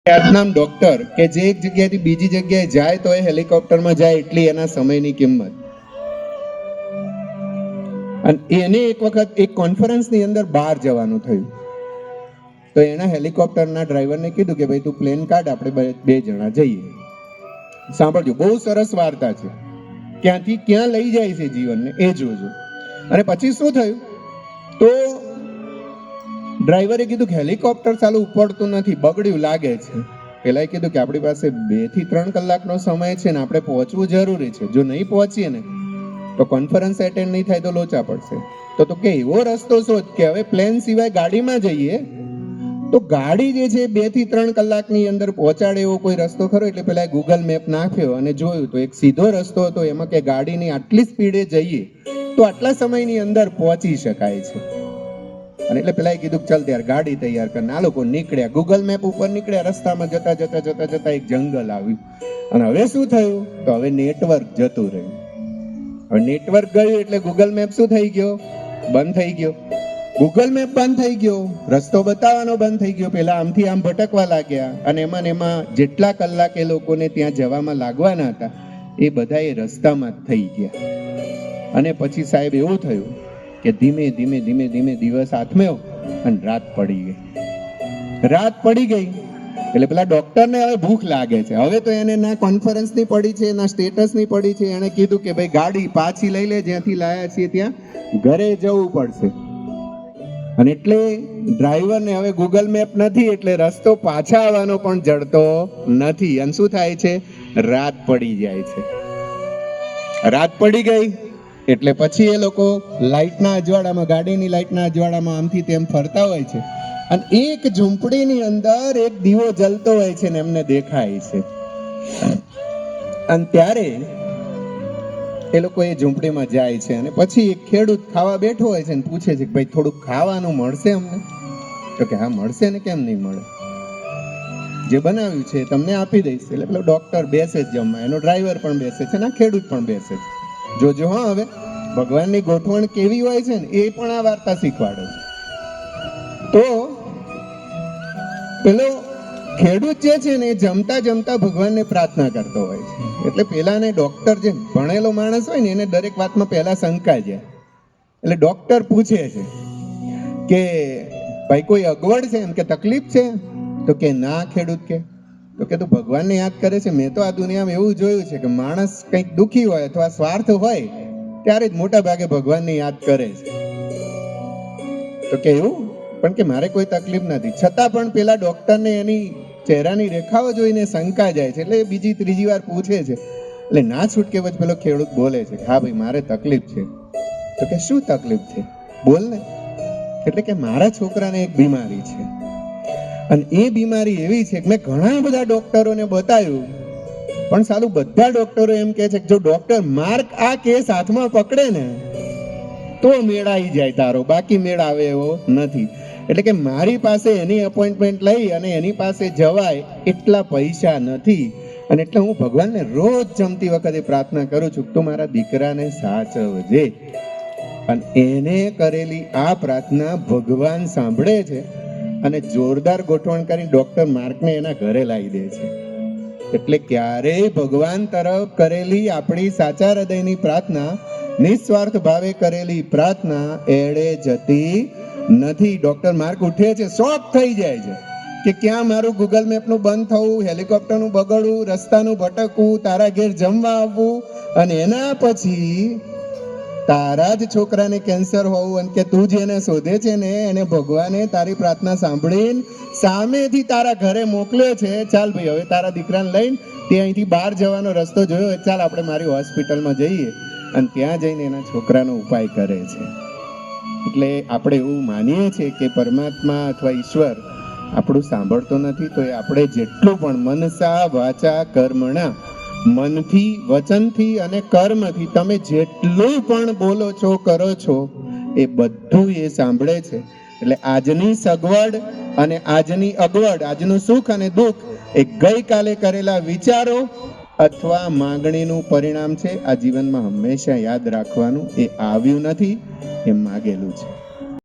ખ્યાતનામ ડોક્ટર કે જે એક જગ્યાએથી બીજી જગ્યાએ જાય તો એ હેલિકોપ્ટરમાં જાય એટલી એના સમયની કિંમત. અને એને એક વખત એક કોન્ફરન્સની અંદર બહાર જવાનું થયું, તો એના હેલિકોપ્ટરના ડ્રાઈવરને કીધું કે ભાઈ તું પ્લેન કાઢ, આપણે બે જણા જઈએ. સાંભળજો, બહુ સરસ વાર્તા છે. ક્યાંથી ક્યાં લઈ જાય છે જીવનને એ જોજો. અને પછી શું થયું, તો ડ્રાઈવરે કીધું કે હેલિકોપ્ટર ચાલુ ઉપડતું નથી, બગડ્યું લાગે છે. પેલા કીધું કે આપણી પાસે 2 થી 3 કલાકનો સમય છે ને આપણે પહોંચવું જરૂરી છે. જો નહીં પહોંચીએ ને તો કોન્ફરન્સ એટેન્ડ નહીં થાય તો લોચા પડશે. તો કે એવો રસ્તો શોધ કે હવે પ્લેન સિવાય ગાડીમાં જઈએ તો ગાડી જે છે 2 થી 3 કલાકની અંદર પહોંચાડે એવો કોઈ રસ્તો ખરો? એટલે પેલા ગૂગલ મેપ નાખ્યો અને જોયું તો એક સીધો રસ્તો હતો. એમાં કે ગાડીની આટલી સ્પીડે જઈએ તો આટલા સમયની અંદર પહોંચી શકાય છે. અને એટલે પેલા કીધું ચાલ ત્યારે ગાડી તૈયાર કરીને આ લોકો નીકળ્યા. ગૂગલ મેપ ઉપર નીકળ્યા. રસ્તામાં જતા જતા જતા જતા એક જંગલ આવ્યું. અને હવે શું થયું, તો હવે નેટવર્ક જતું રહ્યું. હવે નેટવર્ક ગયું એટલે ગૂગલ મેપ શું થઈ ગયો, બંધ થઈ ગયો. ગૂગલ મેપ બંધ થઈ ગયો, રસ્તો બતાવવાનો બંધ થઈ ગયો. પેલા આમથી આમ ભટકવા લાગ્યા. અને એમાં જેટલા કલાક એ લોકોને ત્યાં જવામાં લાગવાના હતા એ બધા એ રસ્તામાં જ થઈ ગયા. અને પછી સાહેબ એવું થયું કે ધીમે ધીમે ધીમે ધીમે દિવસ આથમ્યો અને રાત પડી ગઈ. રાત પડી ગઈ એટલે પેલા ડોક્ટરને હવે ભૂખ લાગે છે. હવે તો એને ના કોન્ફરન્સની પડી છે, ના સ્ટેટસની પડી છે. એને કીધું કે ભાઈ ગાડી પાછી લઈ લે, જ્યાંથી લાયા છીએ ત્યાં ઘરે જવું પડશે. અને એટલે ડ્રાઈવરને હવે ગૂગલ મેપ નથી એટલે રસ્તો પાછા આવવાનો પણ જડતો નથી. અને શું થાય છે, રાત પડી જાય છે. રાત પડી ગઈ એટલે પછી એ લોકો લાઇટના અજવાળામાં, ગાડીની લાઇટના અજવાળામાં આમથી તેમ ફરતા હોય છે. અને એક ઝૂંપડીની અંદર એક દીવો જલતો હોય છે ને એમને દેખાય છે. અને ત્યારે એ લોકો એ ઝૂંપડીમાં જાય છે. અને પછી એક ખેડૂત ખાવા બેઠો હોય છે ને પૂછે છે કે ભાઈ થોડુંક ખાવાનું મળશે અમને? તો કે હા મળશે ને, કેમ નહીં મળે, જે બનાવ્યું છે તમને આપી દઈશ. એટલે પેલો ડોક્ટર બેસે જ જમવા, એનો ડ્રાઈવર પણ બેસે છે ને આ ખેડૂત પણ બેસે છે. જોજો હા, હવે ભગવાનની ગોઠવણ કેવી હોય છે ને એ પણ આ વાર્તા શીખવાડે છે. તો પેલો ખેડૂત જે છે ને એ જમતા જમતા ભગવાનને પ્રાર્થના કરતો હોય છે. એટલે પેલાને ડોક્ટર, જે ભણેલો માણસ હોય ને એને દરેક વાતમાં પહેલા શંકા જાય. એટલે ડોક્ટર પૂછે છે કે ભાઈ કોઈ અગવડ છે, એમ કે તકલીફ છે? તો કે ના ખેડૂત કે, તો કે તું ભગવાનને યાદ કરે છે? મેં તો આ દુનિયામાં એવું જોયું છે કે માણસ કંઈક દુઃખી હોય અથવા સ્વાર્થ હોય ત્યારે જ મોટા ભાગે ભગવાનને યાદ કરે છે. તો કે એવું? પણ કે મારે કોઈ તકલીફ નથી. છતાં પણ પેલા ડોક્ટરને એની ચહેરાની રેખાઓ જોઈને શંકા જાય છે. એટલે બીજી ત્રીજી વાર પૂછે છે. એટલે ના છૂટકે પછી પેલો ખેડૂત બોલે છે કે હા ભાઈ મારે તકલીફ છે. તો કે શું તકલીફ છે, બોલ ને. એટલે કે મારા છોકરાને એક બીમારી છે અને એ બીમારી એવી છે કે મેં ઘણા બધા ડોક્ટરોને બતાવ્યું પણ સાલું બધા ડોક્ટરો એમ કહે છે કે જો ડોક્ટર માર્ક આ કેસ હાથમાં પકડે ને તો મેળાઈ જાય તારો, બાકી મેળ આવે એવો નથી. એટલે કે મારી પાસે એની અપોઇન્ટમેન્ટ લઈ અને એની પાસે જવાય એટલા પૈસા નથી. અને એટલે હું ભગવાનને રોજ જમતી વખતે પ્રાર્થના કરું છું તું મારા દીકરાને સાચવજે. અને એને કરેલી આ પ્રાર્થના ભગવાન સાંભળે છે અને જોરદાર ગોઠવણ કરી ડોક્ટર માર્કને એના ઘરે લાવી દે છે. એટલે ક્યારેય ભગવાન તરફ કરેલી આપણી સાચા હૃદયની પ્રાર્થના, નિસ્વાર્થ ભાવે કરેલી પ્રાર્થના એળે જતી નથી. ડોક્ટર માર્ક ઉઠે છે, શોક થઈ જાય છે કે ક્યાં મારું ગૂગલ મેપનું બંધ થવું, હેલિકોપ્ટરનું બગડવું, રસ્તાનું ભટકવું, તારા ઘેર જમવા આવવું અને એના પછી તારા જ છોકરાને કેન્સર હોવું અને કે તું જેને શોધે છે ને એને ભગવાને તારી પ્રાર્થના સાંભળીને સામેથી તારા ઘરે મોકલ્યો છે. ચાલ ભાઈ હવે તારા દીકરાને લઈને તે અહીંથી બહાર જવાનો રસ્તો જોયો, ચાલ આપણે મારી હોસ્પિટલમાં જઈએ. અને ત્યાં જઈને એના છોકરાનો ઉપાય કરે છે. એટલે આપણે એવું માનીએ છીએ કે પરમાત્મા અથવા ઈશ્વર આપણું સાંભળતો નથી. તો એ આપણે જેટલું પણ મનસા વાચા કર્મણા, મનથી, વચનથી અને કર્મથી તમે જેટલું પણ બોલો છો, કરો છો, એ બધું એ સાંભળે છે. એટલે આજની સગવડ અને આજની અગવડ, આજનું સુખ અને દુઃખ એ ગઈકાલે કરેલા વિચારો અથવા માંગણીનું પરિણામ છે. આ જીવનમાં હંમેશા યાદ રાખવાનું, એ આવ્યું નથી, એ માગેલું છે.